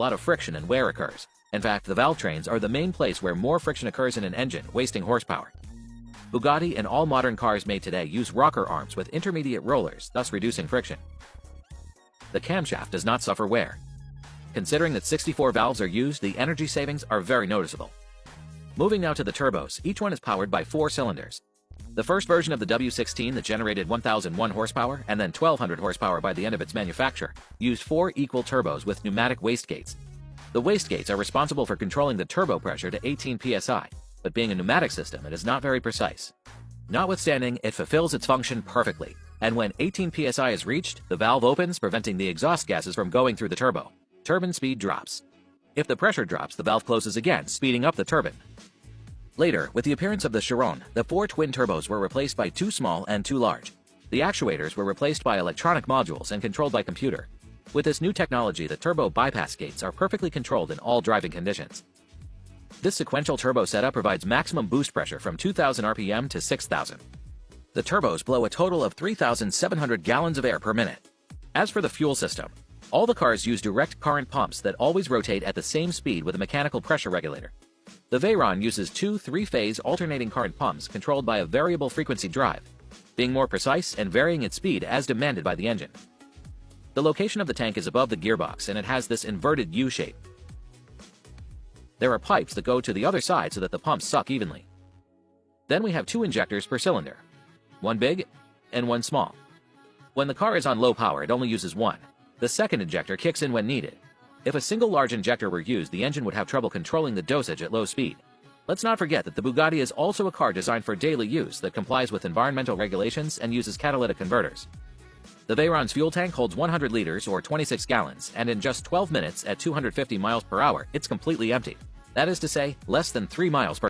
lot of friction and wear occurs. In fact, the valve trains are the main place where more friction occurs in an engine, wasting horsepower. Bugatti and all modern cars made today use rocker arms with intermediate rollers, thus reducing friction. The camshaft does not suffer wear. Considering that 64 valves are used, the energy savings are very noticeable. Moving now to the turbos, each one is powered by 4 cylinders. The first version of the W16 that generated 1001 horsepower and then 1200 horsepower by the end of its manufacture used 4 equal turbos with pneumatic wastegates. The wastegates are responsible for controlling the turbo pressure to 18 psi, but being a pneumatic system, it is not very precise. Notwithstanding, it fulfills its function perfectly, and when 18 psi is reached, the valve opens, preventing the exhaust gases from going through the turbo. Turbine speed drops. If the pressure drops, the valve closes again, speeding up the turbine. Later, with the appearance of the Chiron, the 4 twin turbos were replaced by 2 small and 2 large. The actuators were replaced by electronic modules and controlled by computer. With this new technology, the turbo bypass gates are perfectly controlled in all driving conditions. This sequential turbo setup provides maximum boost pressure from 2,000 RPM to 6,000. The turbos blow a total of 3,700 gallons of air per minute. As for the fuel system, all the cars use direct current pumps that always rotate at the same speed with a mechanical pressure regulator. The Veyron uses 2 3-phase alternating current pumps controlled by a variable frequency drive, being more precise and varying its speed as demanded by the engine. The location of the tank is above the gearbox and it has this inverted U shape. There are pipes that go to the other side so that the pumps suck evenly. Then we have 2 injectors per cylinder, one big and one small. When the car is on low power, it only uses one. The second injector kicks in when needed. If a single large injector were used, the engine would have trouble controlling the dosage at low speed. Let's not forget that the Bugatti is also a car designed for daily use that complies with environmental regulations and uses catalytic converters. The Veyron's fuel tank holds 100 liters or 26 gallons, and in just 12 minutes at 250 miles per hour, it's completely empty. That is to say, less than 3 miles per